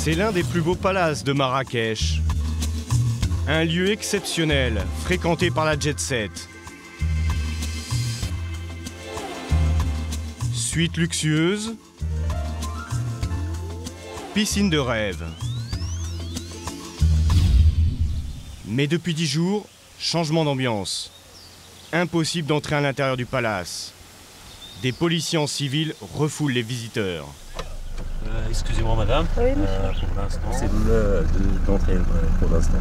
C'est l'un des plus beaux palaces de Marrakech. Un lieu exceptionnel, fréquenté par la jet-set. Suite luxueuse, piscine de rêve. Mais depuis 10 jours, changement d'ambiance. Impossible d'entrer à l'intérieur du palace. Des policiers en civil refoulent les visiteurs. Excusez-moi madame, Oui, monsieur. pour l'instant, c'est d'entrer pour l'instant.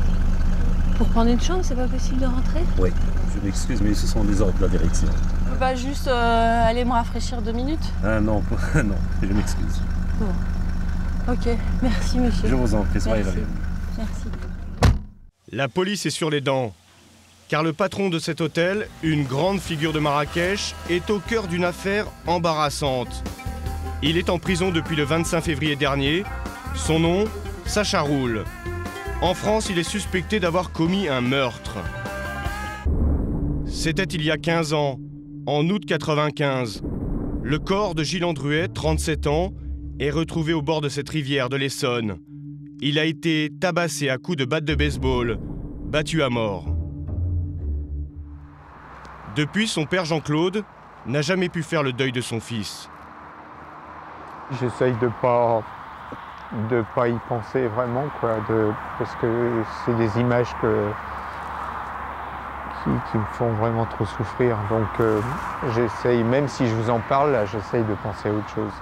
Pour prendre une chambre, c'est pas possible de rentrer? Oui, je m'excuse, mais ce sont des ordres de la direction. Je peux pas juste aller me rafraîchir 2 minutes? Ah non, non, je m'excuse. Bon. Ok, merci monsieur. Je vous en prie, soyez Merci. là. Merci. La police est sur les dents. Car le patron de cet hôtel, une grande figure de Marrakech, est au cœur d'une affaire embarrassante. Il est en prison depuis le 25 février dernier. Son nom, Sacha Roul. En France, il est suspecté d'avoir commis un meurtre. C'était il y a 15 ans, en août 95. Le corps de Gilles Andruet, 37 ans, est retrouvé au bord de cette rivière de l'Essonne. Il a été tabassé à coups de batte de baseball, battu à mort. Depuis, son père Jean-Claude n'a jamais pu faire le deuil de son fils. J'essaye de pas y penser vraiment, quoi, parce que c'est des images qui me font vraiment trop souffrir. Donc j'essaye, même si je vous en parle, là, j'essaye de penser à autre chose.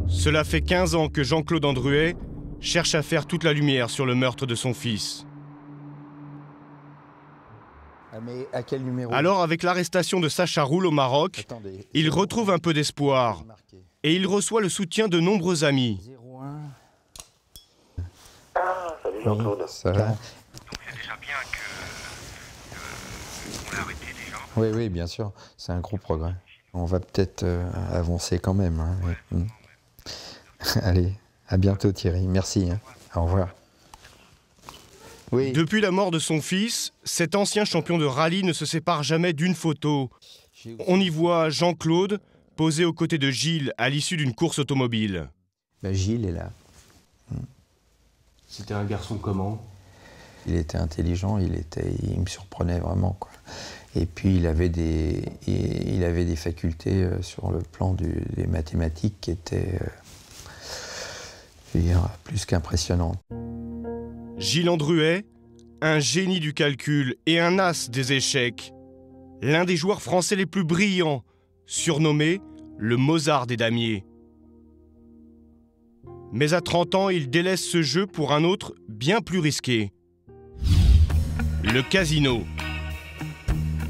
Cela fait 15 ans que Jean-Claude Andruet cherche à faire toute la lumière sur le meurtre de son fils. Mais à quel numéro? Alors, avec l'arrestation de Sacha Roul au Maroc, Attendez, il retrouve un peu d'espoir. Et il reçoit le soutien de nombreux amis. 01. Salut Jean-Claude. Ça va? Donc c'est déjà bien qu'on l'a arrêté déjà. Oui, oui, bien sûr. C'est un gros progrès. On va peut-être avancer quand même. Hein. Ouais. Allez, à bientôt Thierry. Merci. Hein. Au revoir. Oui. Depuis la mort de son fils, cet ancien champion de rallye ne se sépare jamais d'une photo. On y voit Jean-Claude posé aux côtés de Gilles à l'issue d'une course automobile. Ben, Gilles est là. C'était un garçon comment? Il était intelligent, il me surprenait vraiment, quoi. Et puis il avait des facultés sur le plan des mathématiques qui étaient je veux dire, plus qu'impressionnantes. Gilles Andruet, un génie du calcul et un as des échecs. L'un des joueurs français les plus brillants, surnommé le Mozart des damiers. Mais à 30 ans, il délaisse ce jeu pour un autre bien plus risqué. Le casino.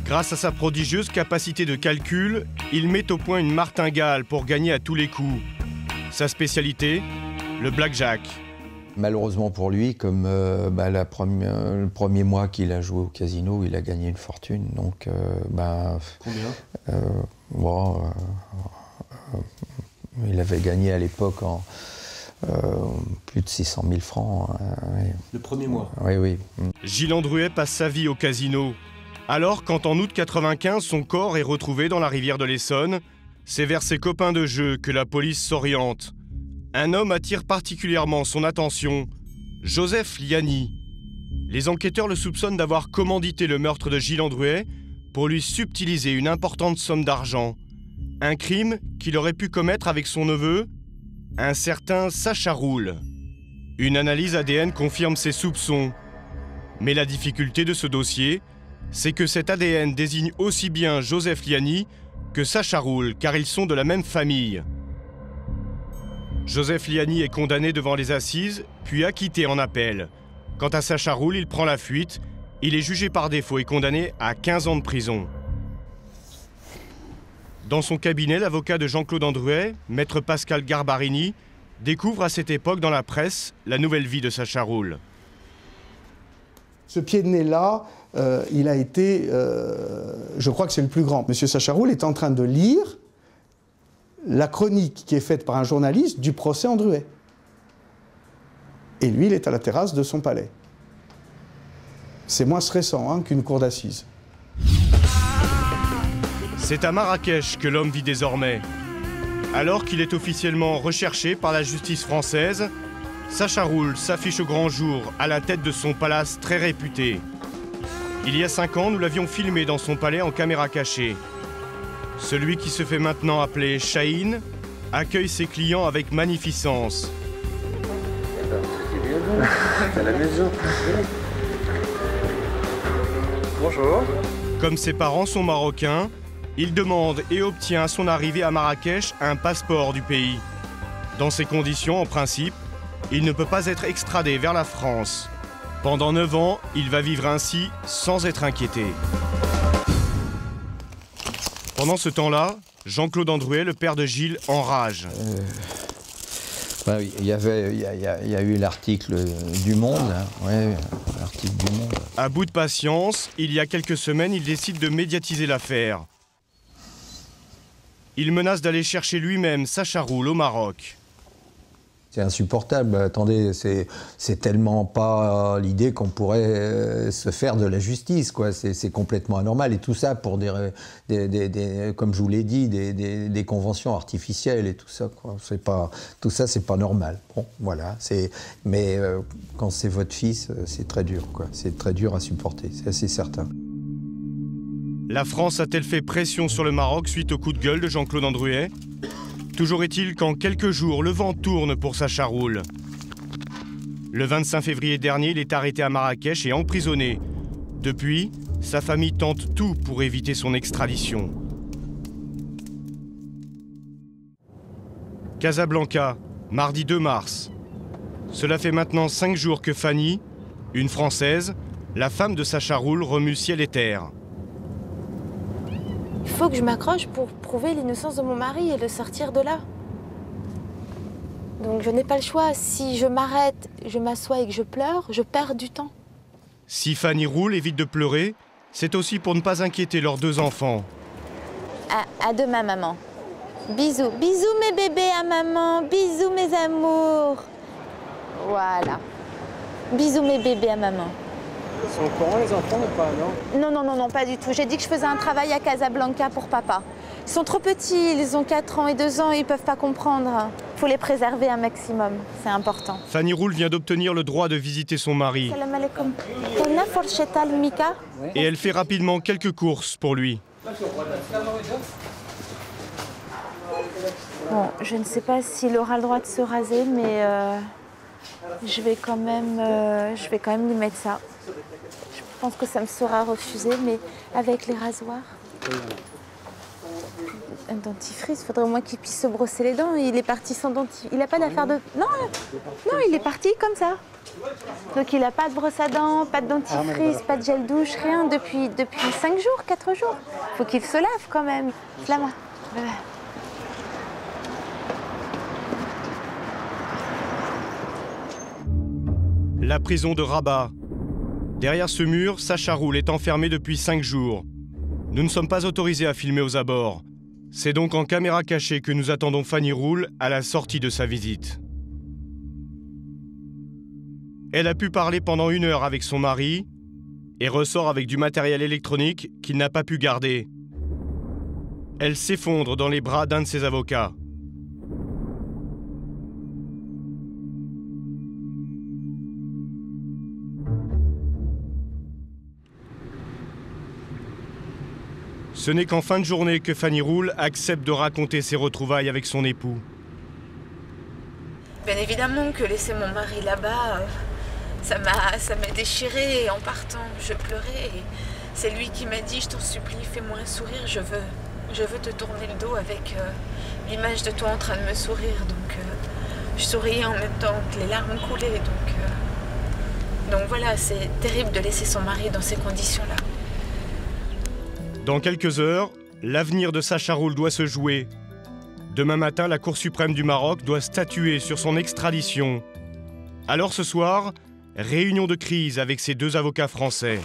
Grâce à sa prodigieuse capacité de calcul, il met au point une martingale pour gagner à tous les coups. Sa spécialité, le blackjack. Malheureusement pour lui, comme le premier mois qu'il a joué au casino, il a gagné une fortune. Donc, Combien? Il avait gagné à l'époque plus de 600 000 francs. Oui. Le premier mois? Oui, oui. Gilles Andruet passe sa vie au casino. Alors, quand en août 95, son corps est retrouvé dans la rivière de l'Essonne, c'est vers ses copains de jeu que la police s'oriente. Un homme attire particulièrement son attention, Joseph Liani. Les enquêteurs le soupçonnent d'avoir commandité le meurtre de Gilles Andruet pour lui subtiliser une importante somme d'argent. Un crime qu'il aurait pu commettre avec son neveu, un certain Sacha Roul. Une analyse ADN confirme ses soupçons. Mais la difficulté de ce dossier, c'est que cet ADN désigne aussi bien Joseph Liani que Sacha Roul, car ils sont de la même famille. Joseph Liani est condamné devant les assises, puis acquitté en appel. Quant à Sacha Roul, il prend la fuite. Il est jugé par défaut et condamné à 15 ans de prison. Dans son cabinet, l'avocat de Jean-Claude Andruet, maître Pascal Garbarini, découvre à cette époque dans la presse la nouvelle vie de Sacha Roul. Ce pied de nez-là, il a été, je crois que c'est le plus grand. Monsieur Sacha Roul est en train de lire la chronique qui est faite par un journaliste du procès Andruet. Et lui, il est à la terrasse de son palais. C'est moins stressant qu'une cour d'assises. C'est à Marrakech que l'homme vit désormais. Alors qu'il est officiellement recherché par la justice française, Sacha Roul s'affiche au grand jour à la tête de son palace très réputé. Il y a 5 ans, nous l'avions filmé dans son palais en caméra cachée. Celui qui se fait maintenant appeler Chahine accueille ses clients avec magnificence. À la maison. Bonjour. Comme ses parents sont marocains, il demande et obtient à son arrivée à Marrakech un passeport du pays. Dans ces conditions, en principe, il ne peut pas être extradé vers la France. Pendant 9 ans, il va vivre ainsi sans être inquiété. Pendant ce temps-là, Jean-Claude Androuet, le père de Gilles, enrage. Il y a eu l'article du Monde, hein. Ouais, l'article du Monde. À bout de patience, il y a quelques semaines, il décide de médiatiser l'affaire. Il menace d'aller chercher lui-même Sacha Roul au Maroc. C'est insupportable. Attendez, c'est tellement pas l'idée qu'on pourrait se faire de la justice, quoi. C'est complètement anormal. Et tout ça pour comme je vous l'ai dit, des conventions artificielles et tout ça, quoi. Tout ça, c'est pas normal. Bon, voilà. Mais quand c'est votre fils, c'est très dur, quoi. C'est très dur à supporter, c'est assez certain. La France a-t-elle fait pression sur le Maroc suite au coup de gueule de Jean-Claude Androuet ? Toujours est-il qu'en quelques jours, le vent tourne pour Sacha Roul. Le 25 février dernier, il est arrêté à Marrakech et emprisonné. Depuis, sa famille tente tout pour éviter son extradition. Casablanca, mardi 2 mars. Cela fait maintenant 5 jours que Fanny, une Française, la femme de Sacha Roul, remue ciel et terre. Il faut que je m'accroche pour prouver l'innocence de mon mari et le sortir de là. Donc je n'ai pas le choix. Si je m'arrête, je m'assois et que je pleure, je perds du temps. Si Fanny Roul évite de pleurer, c'est aussi pour ne pas inquiéter leurs 2 enfants. À demain, maman. Bisous. Bisous mes bébés à maman. Bisous mes amours. Voilà. Bisous mes bébés à maman. Ils sont au courant, les enfants, ou pas, non? Non, pas du tout. J'ai dit que je faisais un travail à Casablanca pour papa. Ils sont trop petits, ils ont 4 ans et 2 ans, ils ne peuvent pas comprendre. Il faut les préserver un maximum, c'est important. Fanny Roul vient d'obtenir le droit de visiter son mari. Salam alaikum. Et elle fait rapidement quelques courses pour lui. Bon, je ne sais pas s'il aura le droit de se raser, mais je vais quand même lui mettre ça. Je pense que ça me sera refusé, mais avec les rasoirs. Un dentifrice, il faudrait au moins qu'il puisse se brosser les dents. Il est parti sans dentifrice. Il n'a pas d'affaire de... Non, il est parti comme ça. Donc il n'a pas de brosse à dents, pas de dentifrice, pas de gel douche, rien depuis 5 jours, 4 jours. Il faut qu'il se lave quand même. Lave-moi. La prison de Rabat. Derrière ce mur, Sacha Roul est enfermé depuis 5 jours. Nous ne sommes pas autorisés à filmer aux abords. C'est donc en caméra cachée que nous attendons Fanny Roul à la sortie de sa visite. Elle a pu parler pendant 1 heure avec son mari et ressort avec du matériel électronique qu'il n'a pas pu garder. Elle s'effondre dans les bras d'un de ses avocats. Ce n'est qu'en fin de journée que Fanny Roul accepte de raconter ses retrouvailles avec son époux. Bien évidemment que laisser mon mari là-bas, ça m'a déchirée. En partant, je pleurais. Et c'est lui qui m'a dit, je t'en supplie, fais-moi un sourire, je veux te tourner le dos avec l'image de toi en train de me sourire. Donc je souriais en même temps que les larmes coulaient. Donc voilà, c'est terrible de laisser son mari dans ces conditions-là. Dans quelques heures, l'avenir de Sacha Roul doit se jouer. Demain matin, la Cour suprême du Maroc doit statuer sur son extradition. Alors ce soir, réunion de crise avec ses 2 avocats français.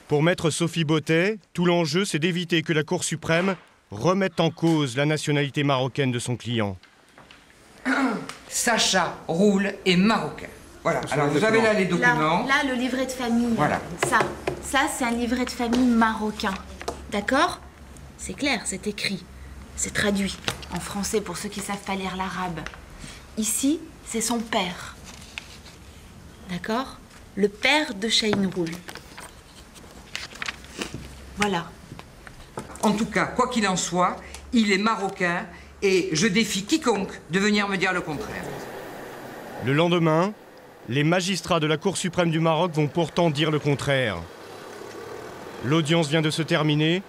Pour maître Sophie Bottet, tout l'enjeu, c'est d'éviter que la Cour suprême remette en cause la nationalité marocaine de son client. Sacha Roul est marocain. Voilà, alors vous avez là les documents. Là, le livret de famille. Voilà. Ça c'est un livret de famille marocain. D'accord? C'est clair, c'est écrit. C'est traduit en français pour ceux qui ne savent pas lire l'arabe. Ici, c'est son père. D'accord? Le père de Shahinroul. Voilà. En tout cas, quoi qu'il en soit, il est marocain et je défie quiconque de venir me dire le contraire. Le lendemain, les magistrats de la Cour suprême du Maroc vont pourtant dire le contraire. L'audience vient de se terminer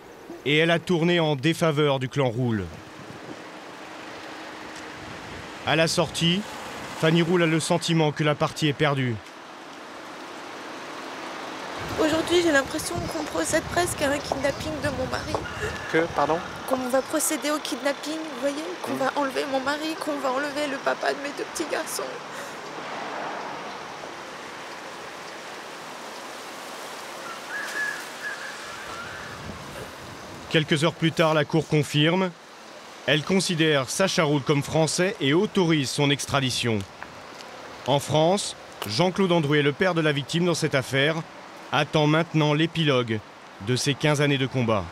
et elle a tourné en défaveur du clan Roul. À la sortie, Fanny Roul a le sentiment que la partie est perdue. Aujourd'hui, j'ai l'impression qu'on procède presque à un kidnapping de mon mari. Que, pardon? Qu'on va procéder au kidnapping, vous voyez? Qu'on va enlever mon mari, qu'on va enlever le papa de mes 2 petits garçons. Quelques heures plus tard, la Cour confirme. Elle considère Sacha Roul comme français et autorise son extradition. En France, Jean-Claude Androuet, le père de la victime dans cette affaire, attend maintenant l'épilogue de ces 15 années de combat.